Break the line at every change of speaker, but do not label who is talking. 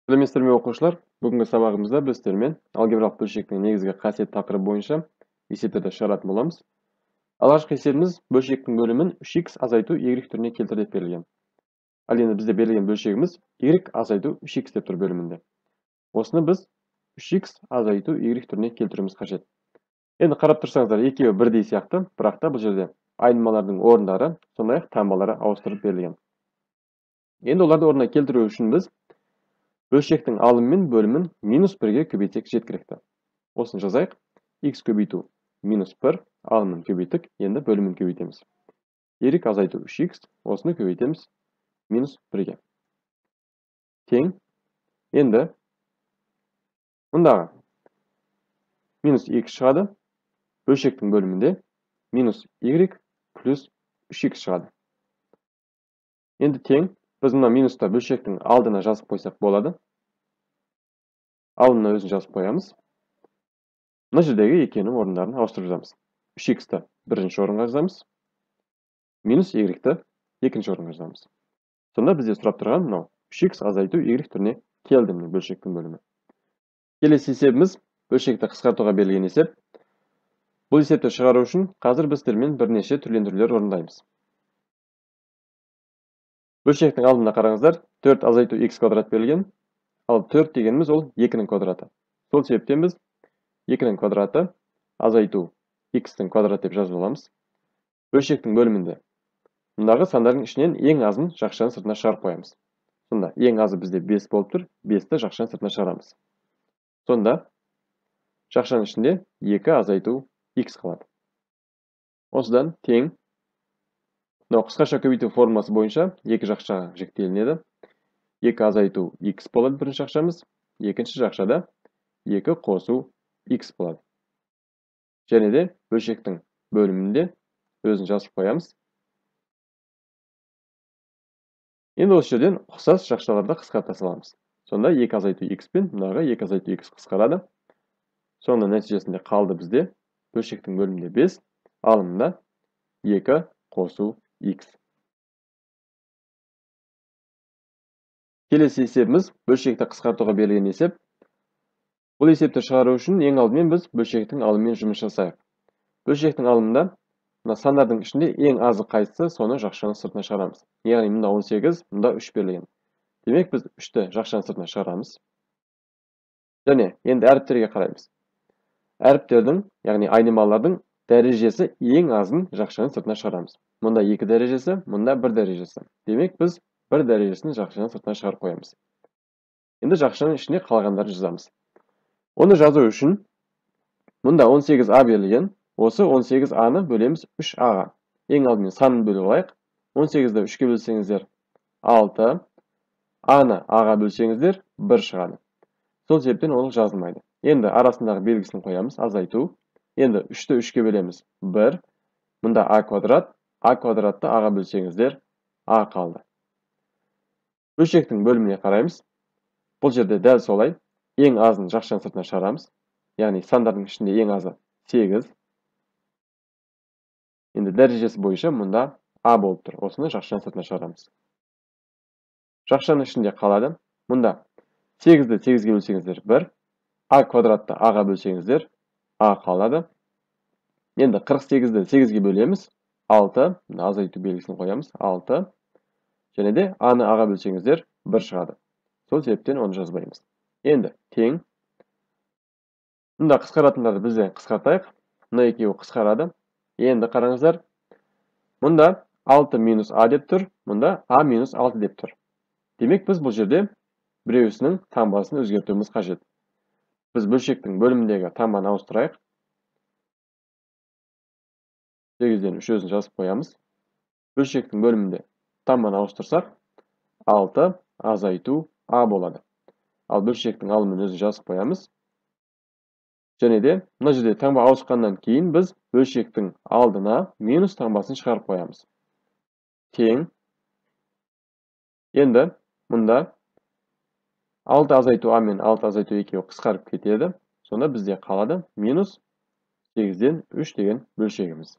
Сәлеметсіздер ме оқушылар? Бүгінгі сабағымызда біз сіздермен алгебралық бөлшектің негізгі қасиет тақырыбы бойынша есептерді шығаратын боламыз. Алғашқы есебіміз бөлшектің бөлімін 3х азайту y түріне келтір деп берілген. Ал енді бізде берілген бөлшегіміз y азайту 3х деп тұр бөлімінде. Осыны біз 3х азайту y түріне келтіруіміз қажет. Енді қарап тұрсаңыздар, екеуі бірдей сияқты, бірақ та бұл жерде айнымалардың орындары, сондай-ақ таңбалары ауыстырып берілген. Енді оларды орнына келтіру үшін біз бөлшектің алымы мен бөлімін -1-ге көбейтсек жеткілікті. Осыны жазайық. X көбейту -1, алымын көбейттік, енді бөлімін көбейтеміз. Y азайту 3х, осыны көбейтеміз -1-ге. Тең. Енді мұндағы -2 шығады. Бөлшектің бөлімінде -y плюс 3х шығады. Енді тең. Біз мына минусты бөлшектің алдына жазып қойсақ болады. Алдына өзін жазып қоямыз. Мына жердегі екеуінің орындарын ауыстырып жазамыз. 3х-ті бірінші орынға жазамыз. -y-ті екінші орынға жазамыз. Сонда бізде сұрап тұрған мынау 3х азайту y түріне келді міне бөлшектің бөлімі. Келесі есебіміз бөлшекті қысқартуға берілген есеп. Бұл есепті шығару үшін қазір біз сіздермен бірнеше түрлендірулер орындаймыз. Бөлшектің алдына қараңыздар, 4 азайту x квадрат берілген. Ал 4 дегеніміз ол 2-нің квадраты. Сол себептен біз 2-нің квадраты азайту x-тің квадраты деп жазып аламыз. Бөлшектің бөлімінде мұндағы сандардың ішінен ең азын жақшаның сыртына шығарып қоямыз. Сонда ең азы бізде 5 болып тұр, 5-ті жақшаның сыртына шығарамыз. Сонда жақшаның ішінде 2 азайту x қалады. Осыдан тең. Мынау қысқаша көбейту формуласы бойынша екі жақшаға жіктелінеді. 2 азайту x болады бірінші жақшамыз, екінші жақшада 2 қосу x болады. Және де бөлшектің бөлімінде өзін жазып қоямыз. Енді осы жерден ұқсас жақшаларды қысқарта саламыз. Сонда 2 азайту x пен мынаға 2 азайту x қысқарады. Соның нәтижесінде қалды бізде бөлшектің бөлімінде 5, алымында 2 қосу x. Келесі есебіміз бөлшекті қысқартуға берілген есеп. Бұл есепті шығару үшін ең алдымен біз бөлшектің алымымен жұмыс жасайық. Бөлшектің алымында мына сандардың ішінде ең азы қайсысы, соны жақшаның сыртына шығарамыз. Яғни мұнда 18, мұнда 3 берілген. Демек біз 3-ті жақшаның сыртына шығарамыз. Және енді әріптерге қараймыз. Әріптердің, яғни айнымалардың дәрежесі ең азын жақшаның сыртына шығарамыз. Мұнда 2 дәрежесі, мұнда 1 дәрежесі. Демек біз 1 дәрежесін жақшаның сыртына шығарып қоямыз. Енді жақшаның ішіне қалғандарды жазамыз. Оны жазу үшін мұнда 18a берілген. Осы 18a-ны бөлеміз 3a-ға. Ең алдымен санын бөліп алайық. 18-ді 3-ке бөлсеңіздер 6, a-ны a-ға бөлсеңіздер 1 шығады. Сол себептен ол жазылмайды. Енді арасындағы белгісін қоямыз, азайту. Енді 3-ті 3-ке бөлеміз 1. Мұнда a квадрат. A квадратты a-ға бөлсеңіздер a қалды. Бөлшектің бөліміне қараймыз. Бұл жерде дәл солай. Ең азын жақшаның сыртына шығарамыз. Яғни сандардың ішінде ең азы 8. Енді дәрежесі бойынша мұнда a болып тұр. Осыны жақшаның сыртына шығарамыз. Жақшаның ішінде қалады. Мұнда 8-ді 8-ге бөлсеңіздер 1. A квадратты a-ға бөлсеңіздер a қалады. Енді 48-ді 8-ге бөлеміз. 6. Азайту белгісін қоямыз. 6. Және де a-ны a-ға бөлсеңіздер 1 шығады. Сол себептен оны жазбаймыз. Енді тең. Мұнда қысқаратындарды бізден қысқартайық. Мұнда екеуі қысқарады. Енді қараңыздар. Мұнда 6 минус a деп тұр. Мұнда a минус 6 деп тұр. Демек біз бұл жерде біреуісінің таңбасын өзгертуіміз қажет. Біз бөлшектің бөліміндегі таңбаны ауыстырайық. 8-ден 3 өзін жазып қоямыз. Бөлшектің бөлімінде таңбаны ауыстырсақ 6 азайту a болады. Ал бөлшектің алымын өзін жазып қоямыз. Және де мына жерде таңба ауысқаннан кейін біз бөлшектің алдына минус таңбасын шығарып қоямыз. Тең. Енді мұнда 6 азайту a мен 6 азайту 2 қысқарып кетеді. Сонда бізде қалады минус 8-ден 3 деген бөлшегіміз.